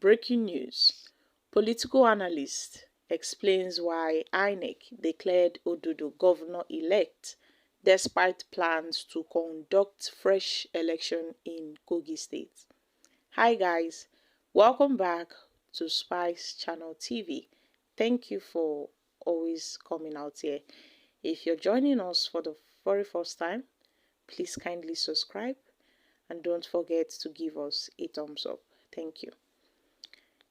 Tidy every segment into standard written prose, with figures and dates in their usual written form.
Breaking news. Political analyst explains why INEC declared Ododo governor-elect despite plans to conduct fresh election in Kogi State. Hi guys, welcome back to Spice Channel TV. Thank you for always coming out here. If you're joining us for the very first time, please kindly subscribe and don't forget to give us a thumbs up. Thank you.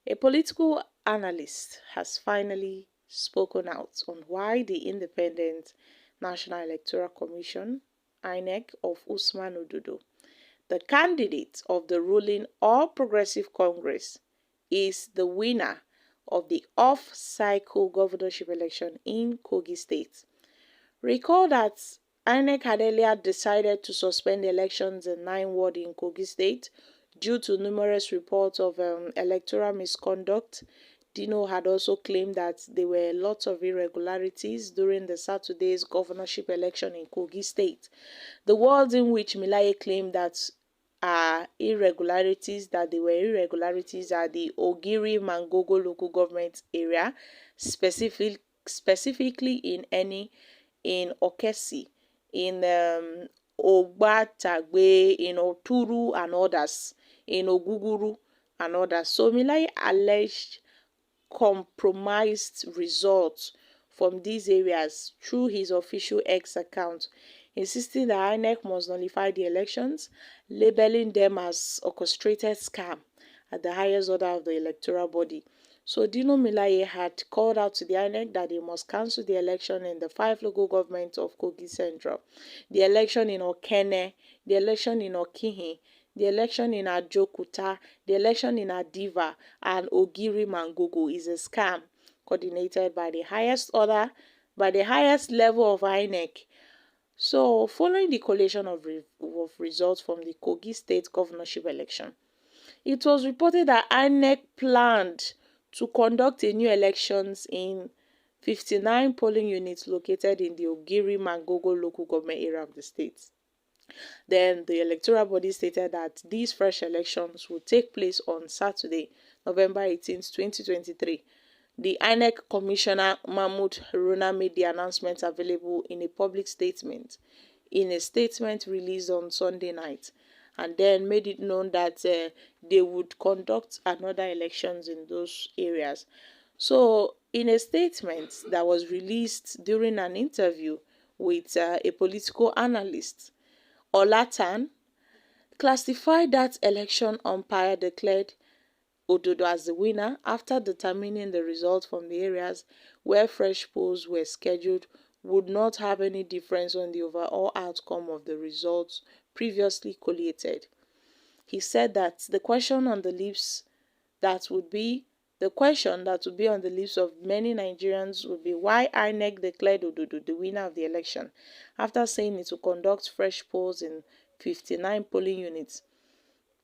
A political analyst has finally spoken out on why the Independent National Electoral Commission (INEC) of Usman Ododo, the candidate of the ruling All Progressive Congress, is the winner of the off-cycle governorship election in Kogi State. Recall that INEC had earlier decided to suspend elections in 9 wards in Kogi State due to numerous reports of electoral misconduct. Dino had also claimed that there were lots of irregularities during the Saturday's governorship election in Kogi State. The wards in which Milaye claimed that irregularities are the Ogiri Mangogo local government area, specifically in Okesi, in Ogbatagbe, in Oturu and others, in Oguguru and others. So Milaye alleged compromised results from these areas through his official X account, insisting that INEC must nullify the elections, labeling them as orchestrated scam at the highest order of the electoral body. So Dino Milaye had called out to the INEC that they must cancel the election in the 5 local governments of Kogi Central, the election in Okene, the election in Okihi, the election in Ajokuta, the election in Adiva, and Ogiri Mangogo is a scam coordinated by the highest level of INEC. So, following the collation of results from the Kogi State governorship election, it was reported that INEC planned to conduct a new elections in 59 polling units located in the Ogiri Mangogo local government area of the state. Then the electoral body stated that these fresh elections would take place on Saturday, November 18, 2023. The INEC Commissioner Mahmoud Haruna made the announcement available in a public statement, released on Sunday night, and then made it known that they would conduct another elections in those areas. So, in a statement that was released during an interview with a political analyst, Olatan classified that election umpire declared Ododo as the winner after determining the results from the areas where fresh polls were scheduled would not have any difference on the overall outcome of the results previously collated. He said that the question that would be on the lips of many Nigerians would be why INEC declared Ododo the winner of the election after saying it will conduct fresh polls in 59 polling units.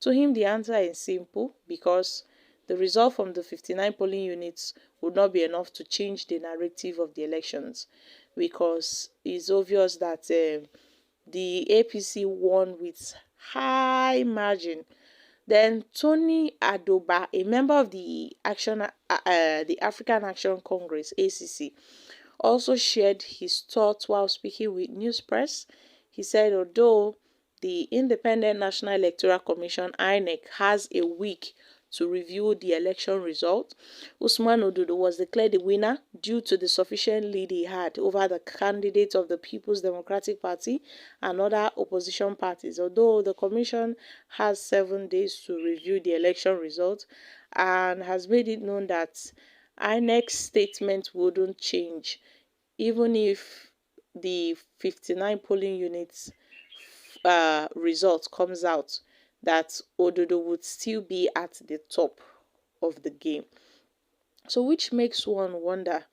To him, the answer is simple: because the result from the 59 polling units would not be enough to change the narrative of the elections, because it's obvious that the APC won with high margin. Then Tony Adoba, a member of the African Action Congress (ACC), also shared his thoughts while speaking with News Press. He said, although the Independent National Electoral Commission (INEC) has a week to review the election result, Usman Ododo was declared the winner due to the sufficient lead he had over the candidates of the People's Democratic Party and other opposition parties. Although the commission has 7 days to review the election results and has made it known that INEC's statement wouldn't change, even if the 59 polling units result comes out, that Ododo would still be at the top of the game. So which makes one wonder,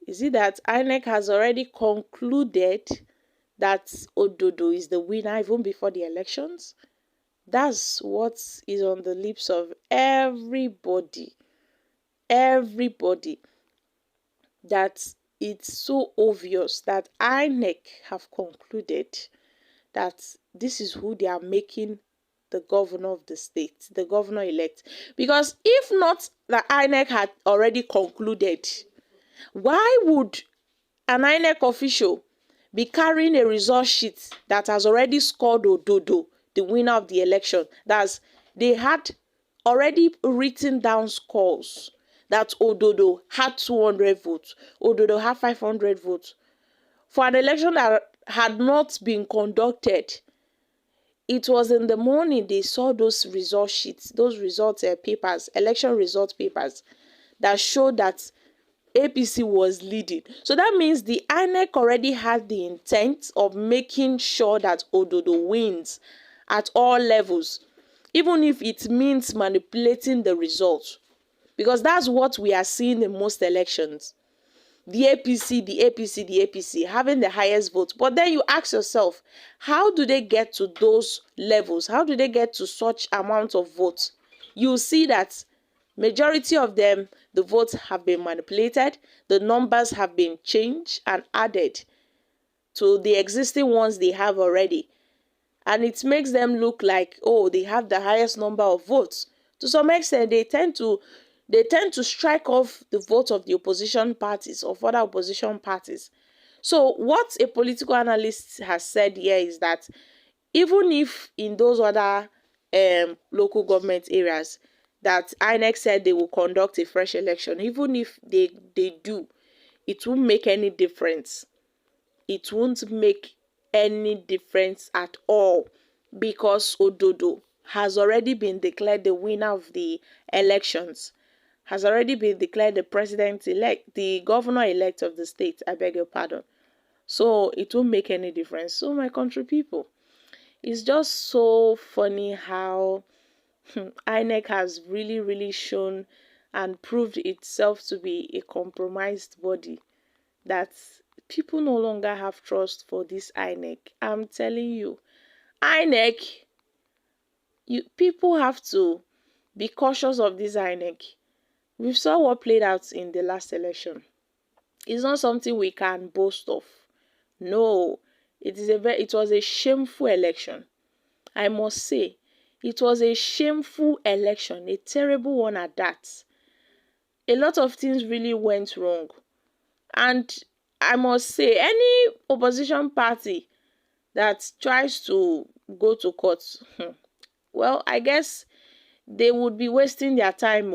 is it that INEC has already concluded that Ododo is the winner even before the elections? That's what is on the lips of everybody, that it's so obvious that INEC have concluded that this is who they are making the governor of the state, the governor elect. Because if not, the INEC had already concluded, why would an INEC official be carrying a result sheet that has already scored Ododo, the winner of the election? That's, they had already written down scores that Ododo had 200 votes, Ododo had 500 votes. For an election that had not been conducted, it was in the morning they saw those result sheets, those result papers, election result papers that showed that APC was leading. So that means the INEC already had the intent of making sure that Ododo wins at all levels, even if it means manipulating the results, because that's what we are seeing in most elections. The APC, the APC, the APC having the highest votes. But then you ask yourself, how do they get to those levels? How do they get to such amount of votes? You see that majority of them, the votes have been manipulated, the numbers have been changed and added to the existing ones they have already. And it makes them look like, oh, they have the highest number of votes. To some extent, they tend to strike off the vote of the opposition parties, of other opposition parties. So what a political analyst has said here is that even if in those other local government areas that INEC said they will conduct a fresh election, even if they do, it won't make any difference. It won't make any difference at all, because Ododo has already been declared the winner of the elections, has already been declared the president-elect, the governor-elect of the state, I beg your pardon. So it won't make any difference. So my country people, it's just so funny how INEC has really, really shown and proved itself to be a compromised body, that people no longer have trust for this INEC. I'm telling you, INEC, people have to be cautious of this INEC. We saw what played out in the last election. It's not something we can boast of. No, it was a shameful election. I must say, it was a shameful election, a terrible one at that. A lot of things really went wrong. And I must say, any opposition party that tries to go to court, well, I guess they would be wasting their time,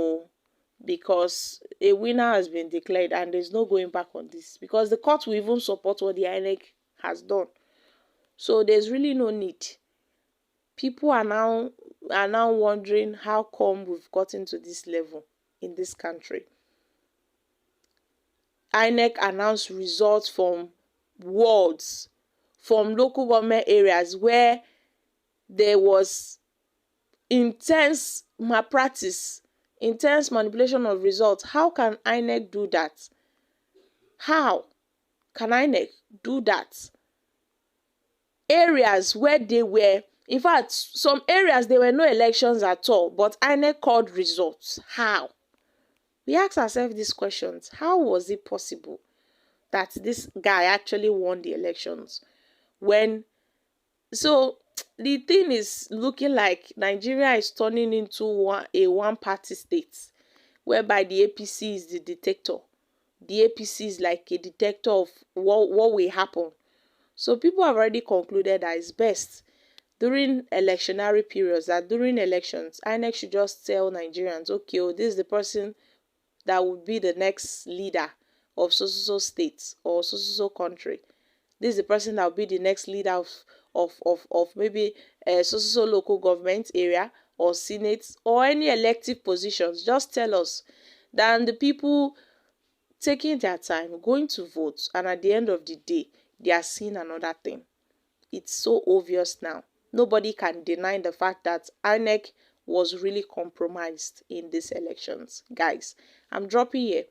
because a winner has been declared and there's no going back on this, because the court will even support what the INEC has done. So there's really no need. People are now wondering how come we've gotten to this level in this country. INEC announced results from wards, from local government areas where there was intense malpractice, intense manipulation of results. How can INEC do that? How can INEC do that? Areas where they were, in fact, some areas there were no elections at all, but INEC called results. How? We ask ourselves these questions. How was it possible that this guy actually won the elections? So the thing is looking like Nigeria is turning into a one-party state, whereby the APC is the detector. The APC is like a detector of what will happen. So people have already concluded that it's best during electionary periods, that during elections, INEC should just tell Nigerians, okay, this is the person that would be the next leader of so state or so country. This is the person that will be the next leader of maybe so local government area or senate or any elective positions. Just tell us. Then the people taking their time, going to vote, and at the end of the day, they are seeing another thing. It's so obvious now. Nobody can deny the fact that INEC was really compromised in these elections. Guys, I'm dropping here.